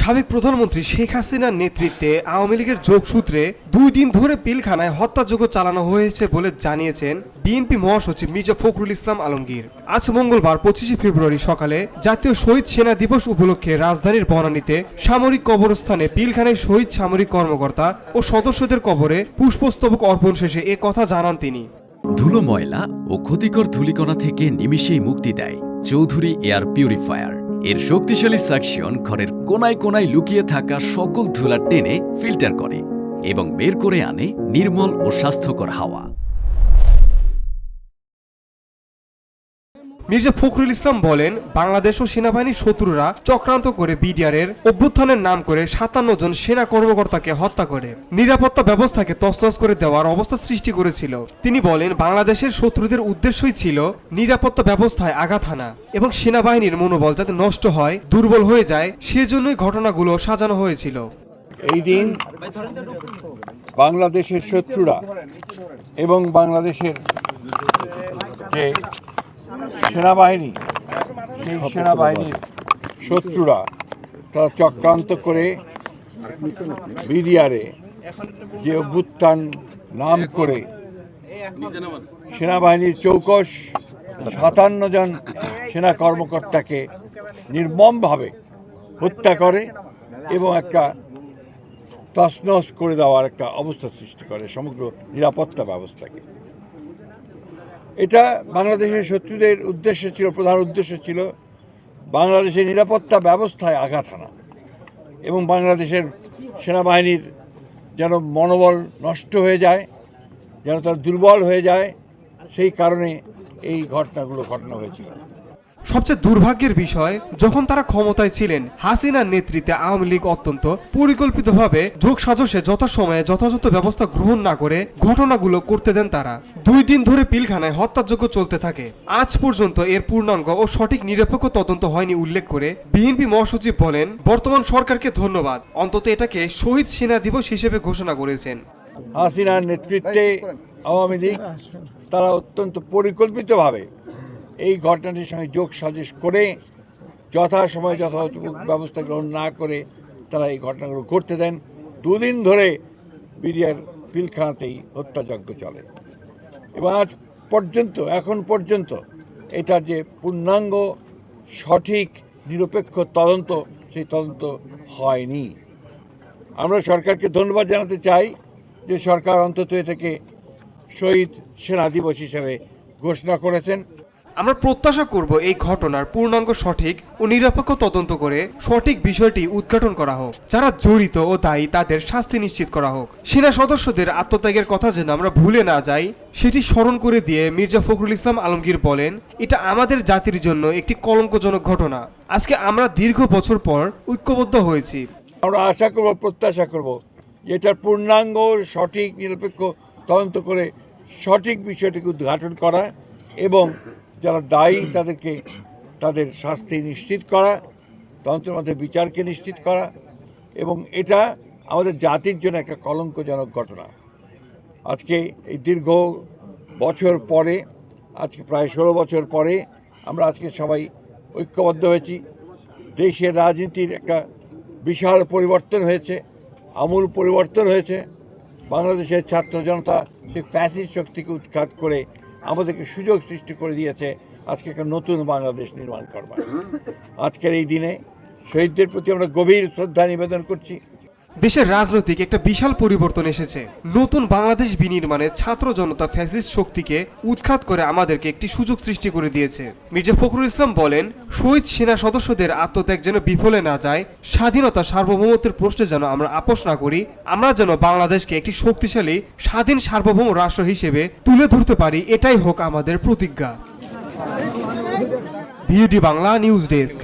সাবেক প্রধানমন্ত্রী শেখ হাসিনার নেতৃত্বে আওয়ামী লীগের যোগসূত্রে 2 দিন ধরে পিলখানায় হত্যাযজ্ঞ চালানো হয়েছে বলে জানিয়েছেন বিএনপি মহাসচিব মির্জা ফখরুল ইসলাম আলমগীর। আজ মঙ্গলবার 25 ফেব্রুয়ারি সকালে জাতীয় শহীদ সেনা দিবস উপলক্ষে রাজধানীর বনানীতে সামরিক কবরস্থানে পিলখানায় শহীদ সামরিক কর্মকর্তা ও সদস্যদের কবরে পুষ্পস্তবক অর্পণ শেষে এ কথা জানান তিনি। ধুলো, ময়লা ও ক্ষতিকর ধূলিকণা থেকে নিমিষেই মুক্তি দেয় চৌধুরী এয়ার পিউরিফায়ার। এর শক্তিশালী সাকশন ঘরের কোনায় কোনায় লুকিয়ে থাকা সকল ধুলা টেনে ফিল্টার করে এবং বের করে আনে নির্মল ও স্বাস্থ্যকর হাওয়া। মির্জা ফখরুল ইসলাম বলেন, বাংলাদেশ ও সেনাবাহিনীর শত্রুরা চক্রান্ত করে বিডিআরের অভ্যুত্থানের নাম করে 57 জন সেনা কর্মকর্তাকে হত্যা করে নিরাপত্তা ব্যবস্থাকে তছনছ করে দেওয়ার অবস্থা সৃষ্টি করেছিল। তিনি বলেন, বাংলাদেশের শত্রুদের উদ্দেশ্যই ছিল নিরাপত্তা ব্যবস্থায় আঘাত হানা এবং সেনাবাহিনীর মনোবল যাতে নষ্ট হয়, দুর্বল হয়ে যায়, সেজন্যই ঘটনাগুলো সাজানো হয়েছিল। এই দিন বাংলাদেশের শত্রুরা এবং বাংলাদেশের যে সেনাবাহিনী, সেই সেনাবাহিনীর শত্রুরা তারা চক্রান্ত করে বিডিআরে যে অভ্যুত্থান নাম করে সেনাবাহিনীর চৌকস 57 জন সেনা কর্মকর্তাকে নির্মমভাবে হত্যা করে এবং একটা তছনছ করে দেওয়ার একটা অবস্থা সৃষ্টি করে সমগ্র নিরাপত্তা ব্যবস্থাকে। এটা বাংলাদেশের শত্রুদের উদ্দেশ্য ছিল, প্রধান উদ্দেশ্য ছিল বাংলাদেশের নিরাপত্তা ব্যবস্থায় আঘাত হানা এবং বাংলাদেশের সেনাবাহিনীর যেন মনোবল নষ্ট হয়ে যায়, যেন তার দুর্বল হয়ে যায়, সেই কারণে এই ঘটনা হয়েছিল। সবচেয়ে দুর্ভাগ্যের বিষয়, যখন তারা ক্ষমতায় ছিলেন, হাসিনার নেতৃত্বে আওয়ামী লীগ অত্যন্ত পরিকল্পিতভাবে যোগসাজশে যথাসময়ে যথাযথ ব্যবস্থা গ্রহণ না করে ঘটনাগুলো করতে দেন তারা। 2 দিন ধরে পিলখানায় হত্যাযজ্ঞ চলতে থাকে। আজ পর্যন্ত এর পূর্ণাঙ্গ ও সঠিক নিরপেক্ষ তদন্ত হয়নি উল্লেখ করে বিএনপি মহাসচিব বলেন, বর্তমান সরকারকে ধন্যবাদ, অন্তত এটাকে শহীদ সেনা দিবস হিসেবে ঘোষণা করেছেন। হাসিনার নেতৃত্বে আওয়ামী লীগ তারা অত্যন্ত পরিকল্পিতভাবে এই ঘটনাটির সঙ্গে যোগ সাজশ করে যথাসময়ে যথাযথ ব্যবস্থা গ্রহণ না করে তারা এই ঘটনাগুলো করতে দেন। 2 দিন ধরে বিডিআর পিলখানাতেই হত্যাযজ্ঞ চলে এবং এখন পর্যন্ত এটার যে পূর্ণাঙ্গ সঠিক নিরপেক্ষ তদন্ত, সেই তদন্ত হয়নি। আমরা সরকারকে ধন্যবাদ জানাতে চাই যে সরকার অন্তত এটাকে শহীদ সেনা দিবস হিসেবে ঘোষণা করেছেন। আমরা প্রত্যাশা করব এই ঘটনার পূর্ণাঙ্গ সঠিক ও নিরপেক্ষ তদন্ত করে সঠিক বিষয়টি উদ্ঘাটন করা হোক। যারা জড়িত ও দায়ী তাদের শাস্তি নিশ্চিত করা হোক। সেনা সদস্যদের আত্মত্যাগের কথা যেন আমরা ভুলে না যাই, সেটি স্মরণ করে দিয়ে মির্জা ফখরুল ইসলাম আলমগীর বলেন, এটা আমাদের জাতির জন্য একটি কলঙ্কজনক ঘটনা। আজকে আমরা দীর্ঘ বছর পর ঐক্যবদ্ধ হয়েছি। আমরা আশা করব, প্রত্যাশা করব যে এটার পূর্ণাঙ্গ সঠিক নিরপেক্ষ তদন্ত করে সঠিক বিষয়টিকে উদ্ঘাটন করা এবং যারা দায়ী তাদেরকে তাদের শাস্তি নিশ্চিত করা, তদন্তের মধ্যে বিচারকে নিশ্চিত করা, এবং এটা আমাদের জাতির জন্য একটা কলঙ্কজনক ঘটনা। আজকে এই দীর্ঘ বছর পরে, আজকে প্রায় 16 বছর পরে আমরা আজকে সবাই ঐক্যবদ্ধ হয়েছি। দেশের রাজনীতির একটা বিশাল পরিবর্তন হয়েছে, আমূল পরিবর্তন হয়েছে। বাংলাদেশের ছাত্র জনতা সেই ফ্যাসিস্ট শক্তিকে উৎখাত করে আমাদেরকে সুযোগ সৃষ্টি করে দিয়েছে আজকে একটা নতুন বাংলাদেশ নির্মাণ করবার। আজকের এই দিনে শহীদদের প্রতি আমরা গভীর শ্রদ্ধা নিবেদন করছি। দেশের রাজনৈতিক একটা বিশাল পরিবর্তন এসেছে। নতুন বাংলাদেশ বিনির্মাণে ছাত্র জনতা ফ্যাসিস্ট শক্তিকে উৎখাত করে আমাদেরকে একটি সুযোগ সৃষ্টি করে দিয়েছে। মির্জা ফখরুল ইসলাম বলেন, শহীদ সেনা সদস্যদের আত্মত্যাগ যেন বিফলে না যায়, স্বাধীনতা সার্বভৌমত্বের প্রশ্নে যেন আমরা আপোষ না করি, আমরা যেন বাংলাদেশকে একটি শক্তিশালী স্বাধীন সার্বভৌম রাষ্ট্র হিসেবে তুলে ধরতে পারি, এটাই হোক আমাদের প্রতিজ্ঞা। Beauty Bangla news desk.